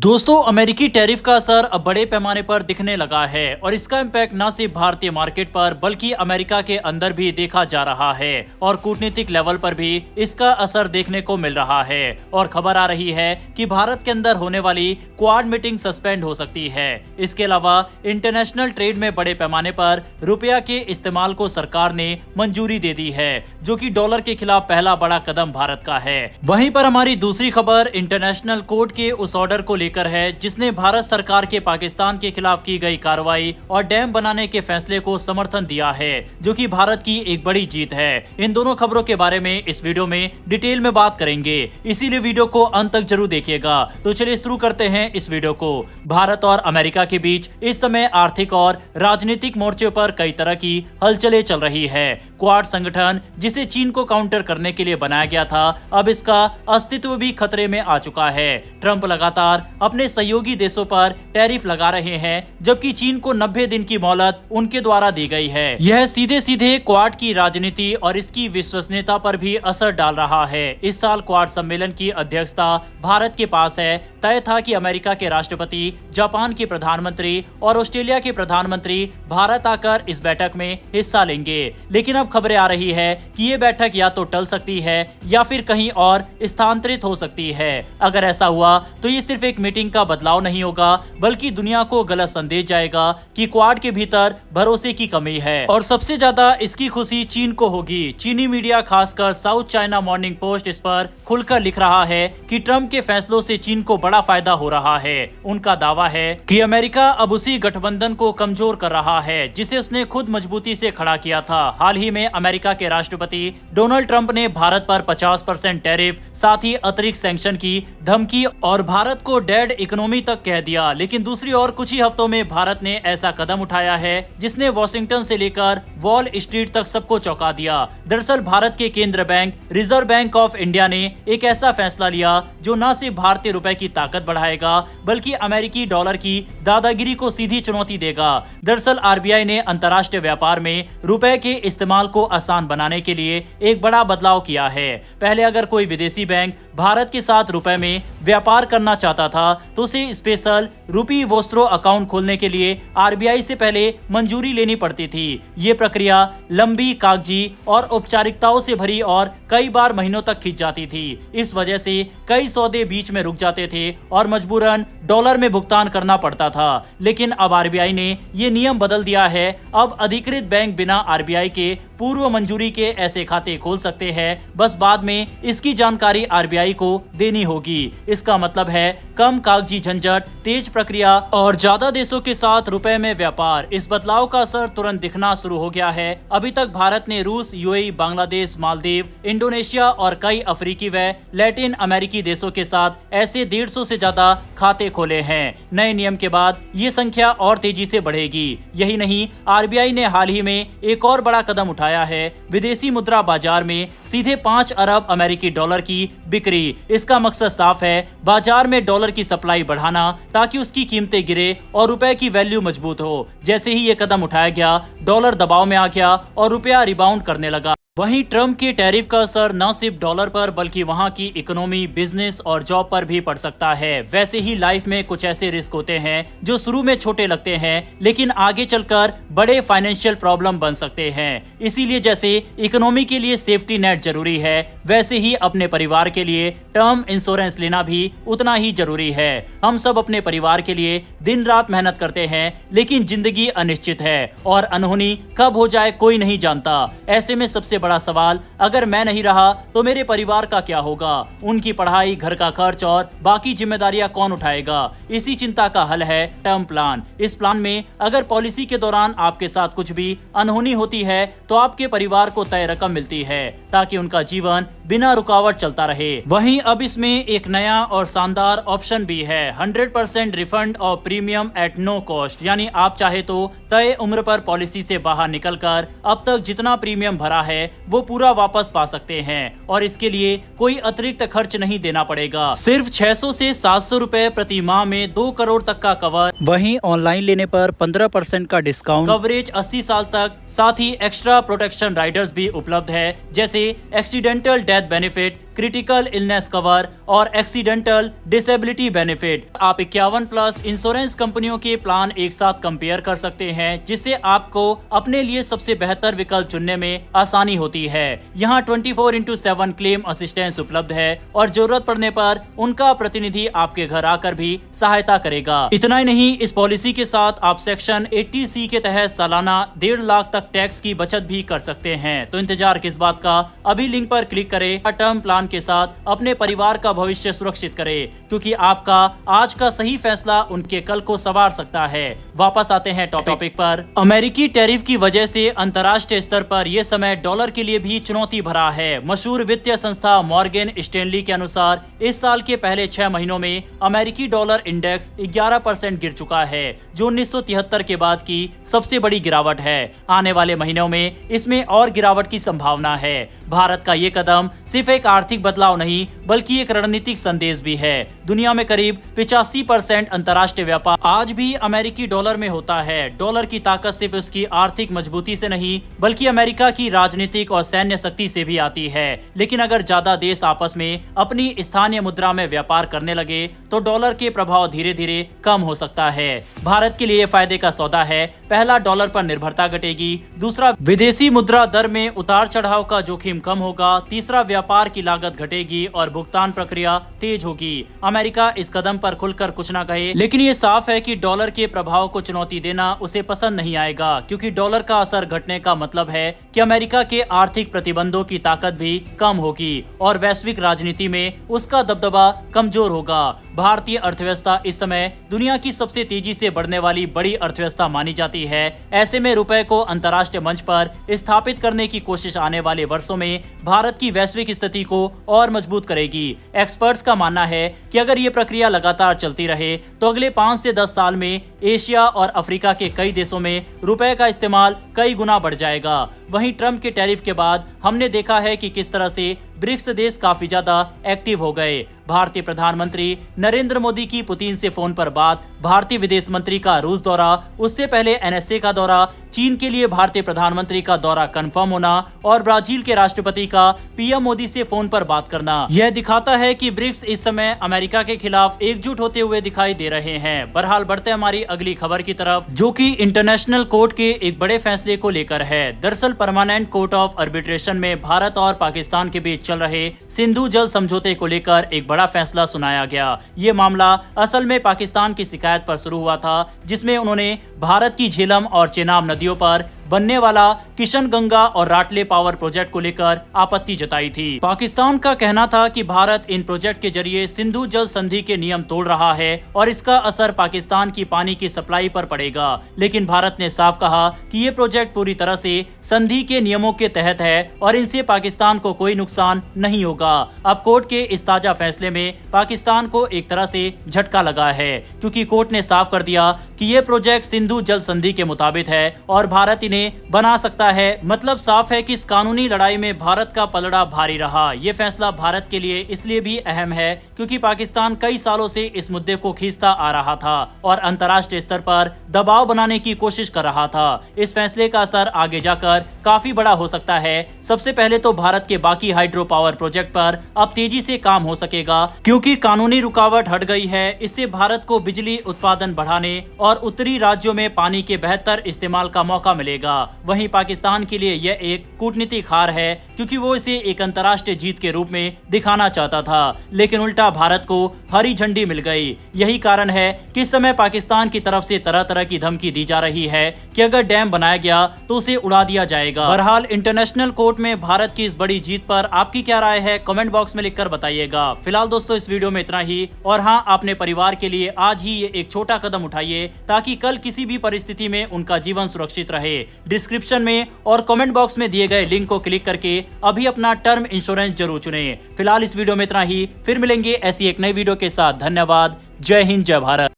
दोस्तों, अमेरिकी टैरिफ का असर अब बड़े पैमाने पर दिखने लगा है और इसका इम्पैक्ट न सिर्फ भारतीय मार्केट पर बल्कि अमेरिका के अंदर भी देखा जा रहा है और कूटनीतिक लेवल पर भी इसका असर देखने को मिल रहा है। और खबर आ रही है कि भारत के अंदर होने वाली क्वाड मीटिंग सस्पेंड हो सकती है। इसके अलावा इंटरनेशनल ट्रेड में बड़े पैमाने पर रुपया के इस्तेमाल को सरकार ने मंजूरी दे दी है, जो कि डॉलर के खिलाफ पहला बड़ा कदम भारत का है। वहीं पर हमारी दूसरी खबर इंटरनेशनल कोर्ट के उस ऑर्डर को लेकर है जिसने भारत सरकार के पाकिस्तान के खिलाफ की गई कार्रवाई और डैम बनाने के फैसले को समर्थन दिया है, जो कि भारत की एक बड़ी जीत है। इन दोनों खबरों के बारे में इस वीडियो में डिटेल में बात करेंगे, इसीलिए वीडियो को अंत तक जरूर देखिएगा। तो चलिए शुरू करते हैं इस वीडियो को। भारत और अमेरिका के बीच इस समय आर्थिक और राजनीतिक मोर्चे पर कई तरह की हलचलें चल रही है। क्वाड संगठन, जिसे चीन को काउंटर करने के लिए बनाया गया था, अब इसका अस्तित्व भी खतरे में आ चुका है। ट्रंप लगातार अपने सहयोगी देशों पर टैरिफ लगा रहे हैं, जबकि चीन को 90 दिन की मोहलत उनके द्वारा दी गई है। यह सीधे सीधे क्वाड की राजनीति और इसकी विश्वसनीयता पर भी असर डाल रहा है। इस साल क्वाड सम्मेलन की अध्यक्षता भारत के पास है। तय था कि अमेरिका के राष्ट्रपति, जापान के प्रधानमंत्री और ऑस्ट्रेलिया के प्रधानमंत्री भारत आकर इस बैठक में हिस्सा लेंगे, लेकिन अब खबरें आ रही है कि ये बैठक या तो टल सकती है या फिर कहीं और स्थानांतरित हो सकती है। अगर ऐसा हुआ तो ये सिर्फ एक मीटिंग का बदलाव नहीं होगा, बल्कि दुनिया को गलत संदेश जाएगा कि क्वाड के भीतर भरोसे की कमी है। और सबसे ज्यादा इसकी खुशी चीन को होगी। चीनी मीडिया, खासकर साउथ चाइना मॉर्निंग पोस्ट, इस पर खुलकर लिख रहा है कि ट्रंप के फैसलों से चीन को बड़ा फायदा हो रहा है। उनका दावा है कि अमेरिका अब उसी गठबंधन को कमजोर कर रहा है जिसे उसने खुद मजबूती से खड़ा किया था। हाल ही में अमेरिका के राष्ट्रपति डोनाल्ड ट्रंप ने भारत पर 50% टैरिफ, साथ ही अतिरिक्त सैंक्शन की धमकी और भारत को डेड इकोनॉमी तक कह दिया। लेकिन दूसरी ओर कुछ ही हफ्तों में भारत ने ऐसा कदम उठाया है जिसने वॉशिंगटन से लेकर वॉल स्ट्रीट तक सबको चौंका दिया। दरअसल भारत के केंद्र bank reserve bank of India ने एक ऐसा फैसला लिया जो न सिर्फ भारतीय रुपए की ताकत बढ़ाएगा, बल्कि अमेरिकी डॉलर की दादागिरी को सीधी चुनौती देगा। दरअसल आरबीआई ने अंतर्राष्ट्रीय व्यापार में रुपए के इस्तेमाल को आसान बनाने के लिए एक बड़ा बदलाव किया है। पहले अगर कोई विदेशी बैंक भारत के साथ रुपए में व्यापार करना चाहता था तो उसे स्पेशल रुपी वोस्त्रो अकाउंट खोलने के लिए आरबीआई से पहले मंजूरी लेनी पड़ती थी। ये प्रक्रिया लंबी, कागजी और औपचारिकताओं से भरी और कई बार महीनों तक खिंच जाती थी। इस वजह से कई सौदे बीच में रुक जाते थे और मजबूरन डॉलर में भुगतान करना पड़ता था। लेकिन अब आरबीआई ने ये नियम बदल दिया है। अब अधिकृत बैंक बिना आरबीआई के पूर्व मंजूरी के ऐसे खाते खोल सकते हैं, बस बाद में इसकी जानकारी आरबीआई को देनी होगी। इसका मतलब है कम कागजी झंझट, तेज प्रक्रिया और ज्यादा देशों के साथ रुपए में व्यापार। इस बदलाव का असर तुरंत दिखना शुरू हो गया है। अभी तक भारत ने रूस, यूएई, बांग्लादेश, मालदीव, इंडोनेशिया और कई अफ्रीकी व लैटिन अमेरिकी देशों के साथ ऐसे 150 से ज्यादा खाते खोले हैं। नए नियम के बाद ये संख्या और तेजी से बढ़ेगी। यही नहीं, आरबीआई ने हाल ही में एक और बड़ा कदम उठाया है, विदेशी मुद्रा बाजार में सीधे 5 अरब अमेरिकी डॉलर की बिक्री। इसका मकसद साफ है, बाजार में डॉलर की सप्लाई बढ़ाना ताकि उसकी कीमतें गिरे और रुपए की वैल्यू मजबूत हो। जैसे ही ये कदम उठाया गया, डॉलर दबाव में आ गया और रुपया रिबाउंड करने लगा। वहीं ट्रंप के टैरिफ का असर न सिर्फ डॉलर पर बल्कि वहां की इकोनॉमी, बिजनेस और जॉब पर भी पड़ सकता है। वैसे ही लाइफ में कुछ ऐसे रिस्क होते हैं जो शुरू में छोटे लगते हैं, लेकिन आगे चलकर बड़े फाइनेंशियल प्रॉब्लम बन सकते हैं। इसीलिए जैसे इकोनॉमी के लिए सेफ्टी नेट जरूरी है, वैसे ही अपने परिवार के लिए टर्म इंश्योरेंस लेना भी उतना ही जरूरी है। हम सब अपने परिवार के लिए दिन रात मेहनत करते हैं, लेकिन जिंदगी अनिश्चित है और अनहोनी कब हो जाए कोई नहीं जानता। ऐसे में सबसे बड़ा सवाल, अगर मैं नहीं रहा तो मेरे परिवार का क्या होगा? उनकी पढ़ाई, घर का खर्च और बाकी जिम्मेदारियां कौन उठाएगा? इसी चिंता का हल है टर्म प्लान। इस प्लान में अगर पॉलिसी के दौरान आपके साथ कुछ भी अनहोनी होती है तो आपके परिवार को तय रकम मिलती है ताकि उनका जीवन बिना रुकावट चलता रहे। वहीं अब इसमें एक नया और शानदार ऑप्शन भी है, 100% refund of premium at no cost. यानी आप चाहे तो तय उम्र पर पॉलिसी से बाहर निकलकर अब तक जितना प्रीमियम भरा है वो पूरा वापस पा सकते हैं और इसके लिए कोई अतिरिक्त खर्च नहीं देना पड़ेगा। सिर्फ 600 से 700 रुपए प्रति माह में 2 करोड़ तक का कवर। वहीं ऑनलाइन लेने पर 15% का डिस्काउंट, कवरेज 80 साल तक, साथ ही एक्स्ट्रा प्रोटेक्शन राइडर्स भी उपलब्ध है, जैसे accidental death benefit, critical illness cover और एक्सीडेंटल डिसेबिलिटी बेनिफिट। आप 51+ इंश्योरेंस कंपनियों के प्लान एक साथ कंपेयर कर सकते हैं, जिससे आपको अपने लिए सबसे बेहतर विकल्प चुनने में आसानी होती है। यहाँ 24/7 क्लेम असिस्टेंस उपलब्ध है और जरूरत पड़ने पर उनका प्रतिनिधि आपके घर आकर भी सहायता करेगा। इतना ही नहीं, इस पॉलिसी के साथ आप सेक्शन 80C के तहत सालाना 1.5 लाख तक टैक्स की बचत भी कर सकते हैं। तो इंतजार किस बात का, अभी लिंक पर क्लिक करें। टर्म प्लान के साथ अपने परिवार का भविष्य सुरक्षित करें, क्योंकि आपका आज का सही फैसला उनके कल को संवार सकता है। वापस आते हैं टॉपिक पर। अमेरिकी टैरिफ की वजह से अंतर्राष्ट्रीय स्तर पर यह समय डॉलर के लिए भी चुनौती भरा है। मशहूर वित्तीय संस्था मॉर्गन स्टैनली के अनुसार इस साल के पहले 6 महीनों में अमेरिकी डॉलर इंडेक्स 11% गिर चुका है, जो 1973 के बाद की सबसे बड़ी गिरावट है। आने वाले महीनों में इसमें और गिरावट की संभावना है। भारत का ये कदम सिर्फ एक आर्थिक बदलाव नहीं, बल्कि एक रणनीतिक संदेश भी है। दुनिया में करीब 85% अंतर्राष्ट्रीय व्यापार आज भी अमेरिकी डॉलर में होता है। डॉलर की ताकत सिर्फ उसकी आर्थिक मजबूती से नहीं, बल्कि अमेरिका की राजनीतिक और सैन्य शक्ति से भी आती है। लेकिन अगर ज्यादा देश आपस में अपनी स्थानीय मुद्रा में व्यापार करने लगे तो डॉलर के प्रभाव धीरे धीरे कम हो सकता है। भारत के लिए फायदे का सौदा है। पहला, डॉलर पर निर्भरता घटेगी। दूसरा, विदेशी मुद्रा दर में उतार चढ़ाव का जोखिम कम होगा। तीसरा, व्यापार की लागत घटेगी और भुगतान प्रक्रिया तेज होगी। अमेरिका इस कदम पर खुलकर कुछ ना कहे, लेकिन ये साफ है कि डॉलर के प्रभाव को चुनौती देना उसे पसंद नहीं आएगा, क्योंकि डॉलर का असर घटने का मतलब है कि अमेरिका के आर्थिक प्रतिबंधों की ताकत भी कम होगी और वैश्विक राजनीति में उसका दबदबा कमजोर होगा। भारतीय अर्थव्यवस्था इस समय दुनिया की सबसे तेजी से बढ़ने वाली बड़ी अर्थव्यवस्था मानी जाती है। ऐसे में रुपए को अंतर्राष्ट्रीय मंच पर स्थापित करने की कोशिश आने वाले वर्षों में भारत की वैश्विक स्थिति को और मजबूत करेगी। एक्सपर्ट्स का मानना है कि अगर ये प्रक्रिया लगातार चलती रहे तो अगले 5 से 10 साल में एशिया और अफ्रीका के कई देशों में रुपए का इस्तेमाल कई गुना बढ़ जाएगा। वहीं ट्रंप के टैरिफ के बाद हमने देखा है कि किस तरह से ब्रिक्स देश काफी ज्यादा एक्टिव हो गए। भारतीय प्रधानमंत्री नरेंद्र मोदी की पुतिन से फोन पर बात, भारतीय विदेश मंत्री का रूस दौरा, उससे पहले NSA का दौरा, चीन के लिए भारतीय प्रधानमंत्री का दौरा कंफर्म होना और ब्राजील के राष्ट्रपति का PM मोदी से फोन पर बात करना, यह दिखाता है कि ब्रिक्स इस समय अमेरिका के खिलाफ एकजुट होते हुए दिखाई दे रहे हैं। बहरहाल बढ़ते हमारी अगली खबर की तरफ, जो कि इंटरनेशनल कोर्ट के एक बड़े फैसले को लेकर है। दरअसल परमानेंट कोर्ट ऑफ आर्बिट्रेशन में भारत और पाकिस्तान के बीच चल रहे सिंधु जल समझौते को लेकर एक बड़ा फैसला सुनाया गया। ये मामला असल में पाकिस्तान की शिकायत पर शुरू हुआ था, जिसमें उन्होंने भारत की झेलम और चेनाब नदियों पर बनने वाला किशनगंगा और राटले पावर प्रोजेक्ट को लेकर आपत्ति जताई थी। पाकिस्तान का कहना था कि भारत इन प्रोजेक्ट के जरिए सिंधु जल संधि के नियम तोड़ रहा है और इसका असर पाकिस्तान की पानी की सप्लाई पर पड़ेगा। लेकिन भारत ने साफ कहा कि ये प्रोजेक्ट पूरी तरह से संधि के नियमों के तहत है और इनसे पाकिस्तान को कोई नुकसान नहीं होगा। अब कोर्ट के इस ताजा फैसले में पाकिस्तान को एक तरह से झटका लगा है, क्योंकि कोर्ट ने साफ कर दिया कि ये प्रोजेक्ट सिंधु जल संधि के मुताबिक है और भारत इन्हें बना सकता है। मतलब साफ है कि इस कानूनी लड़ाई में भारत का पलड़ा भारी रहा। ये फैसला भारत के लिए इसलिए भी अहम है क्योंकि पाकिस्तान कई सालों से इस मुद्दे को खींचता आ रहा था और अंतर्राष्ट्रीय स्तर पर दबाव बनाने की कोशिश कर रहा था। इस फैसले का असर आगे जाकर काफी बड़ा हो सकता है। सबसे पहले तो भारत के बाकी हाइड्रो पावर प्रोजेक्ट पर अब तेजी से काम हो सकेगा, क्योंकि कानूनी रुकावट हट गई है। इससे भारत को बिजली उत्पादन बढ़ाने और उत्तरी राज्यों में पानी के बेहतर इस्तेमाल का मौका मिलेगा। वहीं पाकिस्तान के लिए यह एक कूटनीतिक हार है, क्योंकि वो इसे एक अंतर्राष्ट्रीय जीत के रूप में दिखाना चाहता था, लेकिन उल्टा भारत को हरी झंडी मिल गई। यही कारण है कि इस समय पाकिस्तान की तरफ से तरह तरह की धमकी दी जा रही है कि अगर डैम बनाया गया तो उसे उड़ा दिया जाएगा। बहरहाल इंटरनेशनल कोर्ट में भारत की इस बड़ी जीत पर आपकी क्या राय है, कमेंट बॉक्स में लिखकर बताइएगा। फिलहाल दोस्तों इस वीडियो में इतना ही, और हाँ, अपने परिवार के लिए आज ही ये एक छोटा कदम उठाइए ताकि कल किसी भी परिस्थिति में उनका जीवन सुरक्षित रहे। डिस्क्रिप्शन में और कमेंट बॉक्स में दिए गए लिंक को क्लिक करके अभी अपना टर्म इंश्योरेंस जरूर चुनें। फिलहाल इस वीडियो में इतना ही, फिर मिलेंगे ऐसी एक नई वीडियो के साथ। धन्यवाद। जय हिंद, जय भारत।